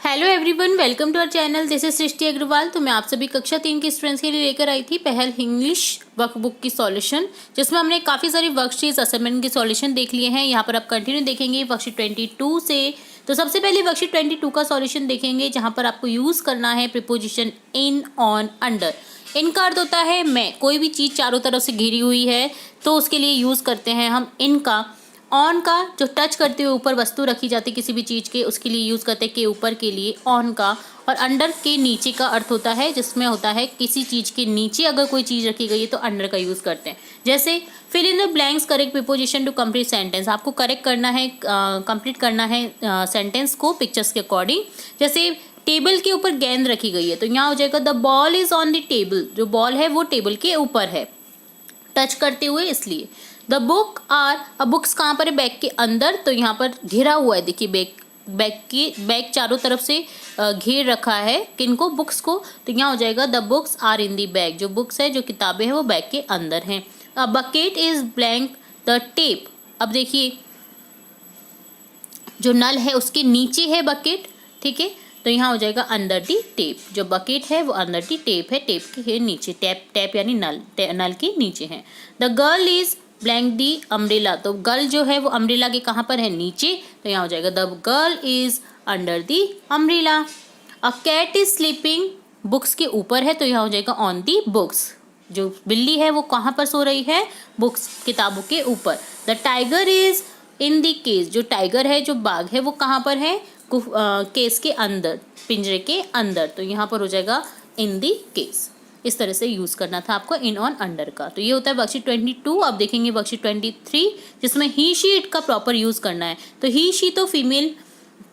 Hello everyone, welcome to our channel. This is Srishti Agarwal. तो मैं आप सभी कक्षा 3 के स्टूडेंट्स के लिए लेकर आई थी पहल इंग्लिश वर्कबुक की सॉल्यूशन, जिसमें हमने काफ़ी सारी वर्कशीट्स असाइनमेंट के सॉल्यूशन देख लिए हैं। यहाँ पर आप कंटिन्यू देखेंगे वर्कशीट 22 से। तो सबसे पहले वर्कशीट 22 का सॉल्यूशन देखेंगे, जहाँ पर आपको यूज़ करना है प्रीपोजिशन इन, ऑन, अंडर। इन का अर्थ होता है मैं, कोई भी चीज़ चारों तरफ से घिरी हुई है तो उसके लिए यूज़ करते हैं हम इन का। ऑन का जो टच करते हुए ऊपर वस्तु रखी जाती है किसी भी चीज़ के, उसके लिए यूज़ करते हैं के ऊपर के लिए ऑन का। और अंडर के नीचे का अर्थ होता है जिसमें होता है किसी चीज़ के नीचे अगर कोई चीज़ रखी गई है तो अंडर का यूज़ करते हैं। जैसे fill in the blanks, correct preposition to complete sentence. आपको करेक्ट करना है, कंप्लीट करना है सेंटेंस को पिक्चर्स के अकॉर्डिंग। जैसे टेबल के ऊपर गेंद रखी गई है तो यहाँ हो जाएगा the ball is on the table. जो बॉल है वो टेबल के ऊपर है टच करते हुए, इसलिए। द बुक आर, बुक्स कहाँ पर है? बैग के अंदर, तो यहाँ पर घिरा हुआ है। देखिए बैग चारों तरफ से घेर रखा है किनको? बुक्स को। तो यहाँ हो जाएगा the books are in the bag. जो बुक्स है, जो किताबें हैं वो बैग के अंदर हैं। A bucket is blank the tape. अब देखिए जो नल है उसके नीचे है बकेट, ठीक है, तो यहाँ हो जाएगा अंडर दी टेप। जो बकेट है वो अंडर दी टेप है, टेप के नीचे। टैप यानी नल, नल के नीचे है। The girl is blank the umbrella. तो गर्ल जो है वो अम्ब्रेला के कहाँ पर है? नीचे, तो यहाँ हो जाएगा the girl is under the umbrella. A cat is sleeping, books के ऊपर है तो यहाँ हो जाएगा ऑन दी बुक्स। जो बिल्ली है वो कहाँ पर सो रही है? बुक्स, किताबों के ऊपर। The tiger is in the case. जो टाइगर है, जो बाघ है, वो कहाँ पर है? केस के अंदर, पिंजरे के अंदर, तो यहाँ पर हो जाएगा इन दी केस। इस तरह से यूज़ करना था आपको इन, ऑन, अंडर का। तो ये होता है वर्कशीट 22। अब देखेंगे वर्कशीट 23, जिसमें ही शी इट का प्रॉपर यूज़ करना है। तो ही शी तो फीमेल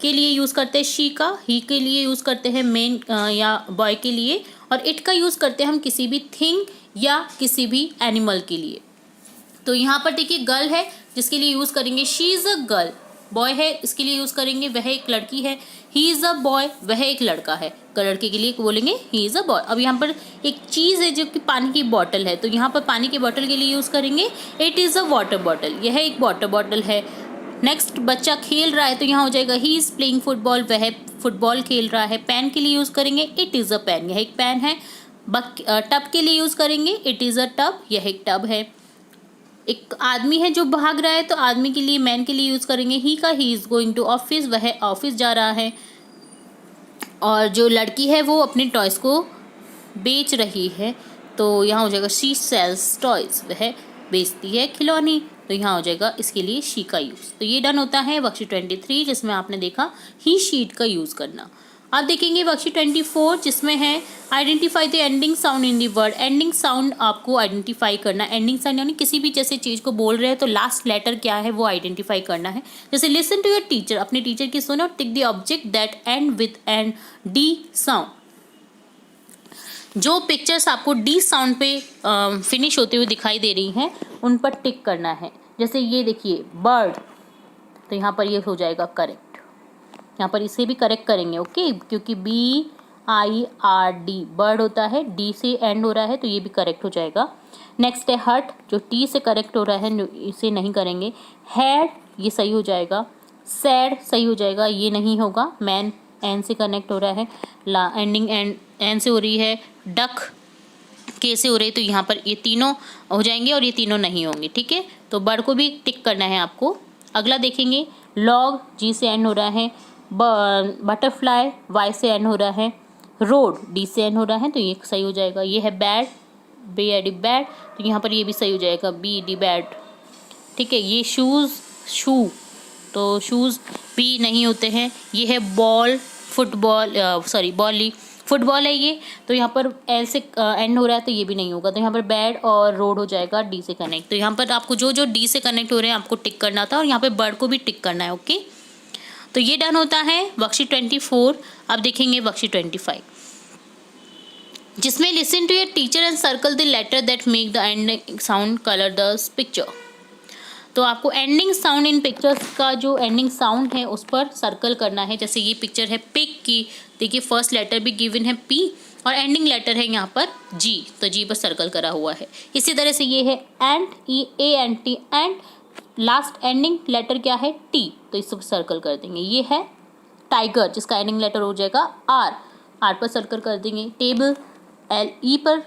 के लिए यूज़ करते हैं शी का, ही के लिए यूज़ करते हैं मेन या बॉय के लिए, और इट का यूज़ करते हैं हम किसी भी थिंग या किसी भी एनिमल के लिए। तो यहाँ पर देखिए गर्ल है जिसके लिए यूज़ करेंगे she is a girl. Boy है इसके लिए यूज़ करेंगे वह एक लड़की है। ही इज़ अ बॉय, वह एक लड़का है। लड़के के लिए बोलेंगे ही इज़ अ बॉय। अब यहाँ पर एक चीज़ है जो कि पानी की बॉटल है, तो यहाँ पर पानी की बॉटल के लिए यूज़ करेंगे it is a water bottle. यह एक वाटर बॉटल है। नेक्स्ट, बच्चा खेल रहा है तो यहाँ हो जाएगा ही इज़ प्लेइंग फुटबॉल, वह फुटबॉल खेल रहा है। पेन के लिए यूज़ करेंगे इट इज़ अ पेन, यह एक पेन है। टब के लिए यूज़ करेंगे इट इज़ अ टब, यह एक टब है। एक आदमी है जो भाग रहा है तो आदमी के लिए, मैन के लिए यूज़ करेंगे ही का, he is going to office, वह ऑफिस जा रहा है। और जो लड़की है वो अपने टॉयज़ को बेच रही है तो यहाँ हो जाएगा शी सेल्स टॉयज़, वह बेचती है खिलौने, तो यहाँ हो जाएगा इसके लिए शी का यूज़। तो ये डन होता है वर्कशीट 23, जिसमें आपने देखा ही शीट का यूज़ करना। आप देखेंगे वर्कशीट 24, जिसमें है identify the ending sound in the word. Ending sound आपको आइडेंटिफाई करना। एंडिंग साउंड यानी किसी भी जैसे चीज़ को बोल रहे हैं तो लास्ट लेटर क्या है वो आइडेंटिफाई करना है। जैसे लिसन टू योर टीचर, अपने टीचर की सुनो। Tick the object that and with an D sound. जो पिक्चर्स आपको डी साउंड पे फिनिश होते हुए दिखाई दे रही हैं उन पर टिक करना है। जैसे ये देखिए बर्ड, तो यहाँ पर ये हो जाएगा करेक्ट। यहाँ पर इसे भी करेक्ट करेंगे, ओके, क्योंकि BIRD बर्ड होता है, डी से एंड हो रहा है तो ये भी करेक्ट हो जाएगा। नेक्स्ट है हट, जो टी से करेक्ट हो रहा है, इसे नहीं करेंगे। हैड, ये सही हो जाएगा। सैड सही हो जाएगा, ये नहीं होगा। मैन एन से कनेक्ट हो रहा है, एंडिंग एन से हो रही है। डक के से हो रही है, तो यहाँ पर ये तीनों हो जाएंगे और ये तीनों नहीं होंगे, ठीक है। तो बर्ड को भी टिक करना है आपको। अगला देखेंगे लॉग, जी से एंड हो रहा है। बटरफ्लाई, वाई से एंड हो रहा है। रोड, डी से एंड हो रहा है तो ये सही हो जाएगा। ये है बैड, BAD बैड, तो यहाँ पर ये भी सही हो जाएगा, BD बैड, ठीक है। ये शूज़, शू, तो शूज़ भी नहीं होते हैं। ये है बॉल, फुटबॉल, सॉरी बॉली, फुटबॉल है ये, तो यहाँ पर एल से एंड हो रहा है तो ये भी नहीं होगा। तो यहाँ पर बैड और रोड हो जाएगा डी से कनेक्ट। तो यहाँ पर आपको जो जो डी से कनेक्ट हो रहे हैं आपको टिक करना था और यहाँ पर बर्ड को भी टिक करना है, ओके। तो ये डन होता है वर्कशीट 24। अब देखेंगे वर्कशीट 25, जिसमें listen to your teacher and circle the letter that make the ending sound, colour the picture. तो आपको एंडिंग साउंड इन पिक्चर्स का जो एंडिंग साउंड है उस पर सर्कल करना है। जैसे ये पिक्चर है पिक की, देखिए फर्स्ट लेटर भी गिवन है P और एंडिंग लेटर है यहाँ पर G, तो G पर सर्कल करा हुआ है। इसी तरह से ये है ant, ANT, and last ending letter क्या है T, तो इस पर सर्कल कर देंगे। ये है टाइगर जिसका एंडिंग लेटर हो जाएगा आर, आर पर सर्कल कर देंगे। टेबल एल, ई पर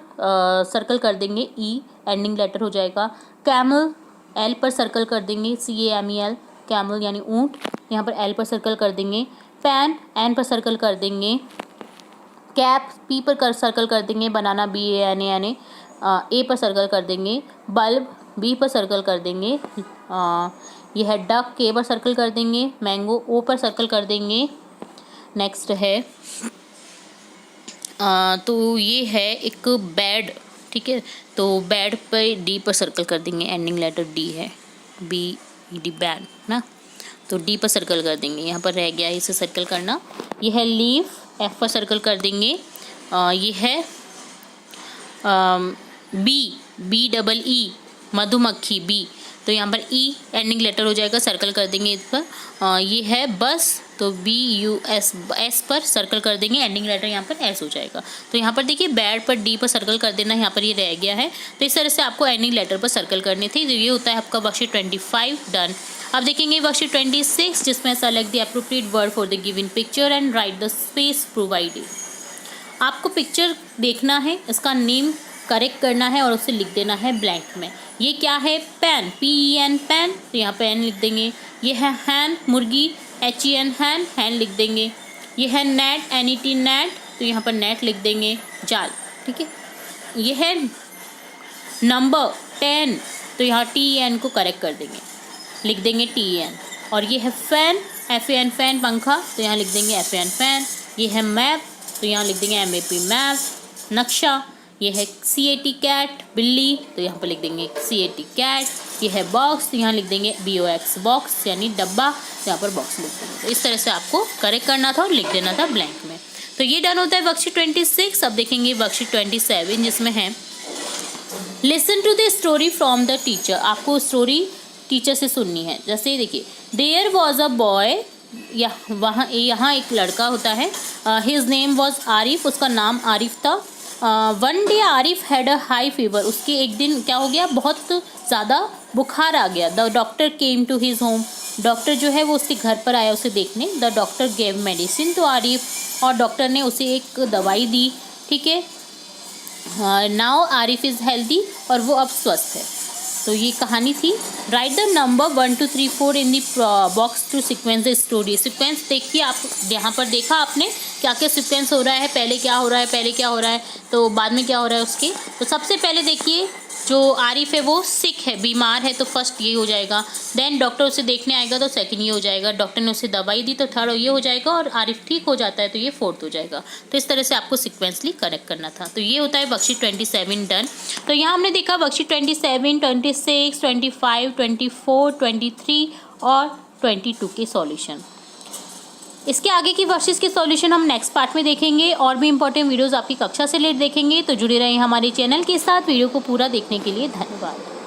सर्कल कर देंगे, ई एंडिंग लेटर हो जाएगा। कैमल एल पर सर्कल कर देंगे, CAMEL कैमल यानी ऊँट, यहाँ पर एल पर सर्कल कर देंगे। पैन एन पर सर्कल कर देंगे। कैप पी पर सर्कल कर देंगे, बनाना BANANA ए पर सर्कल कर देंगे। बल्ब बी पर सर्कल कर देंगे। यह है डक के पर सर्कल कर देंगे। मैंगो ओ पर सर्कल कर देंगे। नेक्स्ट है तो ये है एक बेड, ठीक है, तो बेड पर डी पर सर्कल कर देंगे, एंडिंग लेटर डी है, BED बैड ना, तो डी पर सर्कल कर देंगे। यहाँ पर रह गया इसे सर्कल करना। ये है लीफ, एफ पर सर्कल कर देंगे। ये है BE मधुमक्खी बी, तो यहाँ पर ई एंडिंग लेटर हो जाएगा, सर्कल कर देंगे इस पर। ये है बस, तो BUS एस पर सर्कल कर देंगे, एंडिंग लेटर यहाँ पर एस हो जाएगा। तो यहाँ पर देखिए बैड पर डी पर सर्कल कर देना, यहाँ पर ये रह गया है। तो इस तरह से आपको एंडिंग लेटर पर सर्कल करनी थी। तो ये होता है आपका वर्कशीट 25 डन। अब देखेंगे वर्कशीट 26 जिसमें select the appropriate word for the given picture and right the space provided. आपको पिक्चर देखना है, इसका नेम करेक्ट करना है और उसे लिख देना है ब्लैंक में। ये क्या है? पेन, PEN पेन, तो यहाँ पेन लिख देंगे। ये है हैन मुर्गी, HEN हैन, हैन लिख देंगे। ये है नेट, NET नेट, तो यहाँ पर नेट लिख देंगे, जाल, ठीक है। ये है नंबर 10, तो यहाँ TEN को करेक्ट कर देंगे, लिख देंगे TEN। और ये है फैन, FAN फैन पंखा, तो यहाँ लिख देंगे FAN फैन। ये है मैप, तो यहाँ लिख देंगे MAP मैप। नक्शा, ये है CAT कैट बिल्ली, तो यहाँ पर लिख देंगे CAT कैट। ये है बॉक्स, तो यहाँ लिख देंगे BOX बॉक्स यानी डब्बा, तो यहाँ पर बॉक्स लिख देंगे। तो इस तरह से आपको करेक्ट करना था और लिख देना था ब्लैंक में। तो ये डन होता है वर्कशीट 26। अब देखेंगे वर्कशीट 27 जिसमें है listen to the story from the teacher. आपको स्टोरी टीचर से सुननी है। जैसे देखिए, देयर वॉज अ बॉय, यहाँ एक लड़का होता है, हिज नेम वॉज आरिफ, उसका नाम आरिफ था। One day Arif had a high fever, उसके एक दिन क्या हो गया, बहुत ज़्यादा बुखार आ गया। The doctor came to his home, doctor जो है वो उसके घर पर आया उसे देखने। The doctor gave medicine to Arif, और डॉक्टर ने उसे एक दवाई दी, ठीक है। नाउ आरिफ इज़ हेल्दी, और वो अब स्वस्थ है। तो ये कहानी थी। Write the number 1 2 3 4 in the box to sequence the story. Sequence देखिए, आप यहाँ पर देखा आपने क्या क्या सिक्वेंस हो रहा है, पहले क्या हो रहा है, पहले क्या हो रहा है, तो बाद में क्या हो रहा है उसके। तो सबसे पहले देखिए, जो आरिफ है वो सिक है, बीमार है, तो फर्स्ट ये हो जाएगा। देन डॉक्टर उसे देखने आएगा, तो सेकंड ये हो जाएगा। डॉक्टर ने उसे दवाई दी, तो थर्ड ये हो जाएगा। और आरिफ ठीक हो जाता है, तो ये फोर्थ हो जाएगा। तो इस तरह से आपको सिक्वेंसली करेक्ट करना था। तो ये होता है वर्कशीट 27 डन। तो यहाँ हमने देखा वर्कशीट 27, 26, 25, 24, 23 और 22 के सॉल्यूशन। इसके आगे की वर्कशीट्स के सॉल्यूशन हम नेक्स्ट पार्ट में देखेंगे। और भी इंपॉर्टेंट वीडियोस आपकी कक्षा से लेट देखेंगे। तो जुड़े रहें हमारे चैनल के साथ। वीडियो को पूरा देखने के लिए धन्यवाद।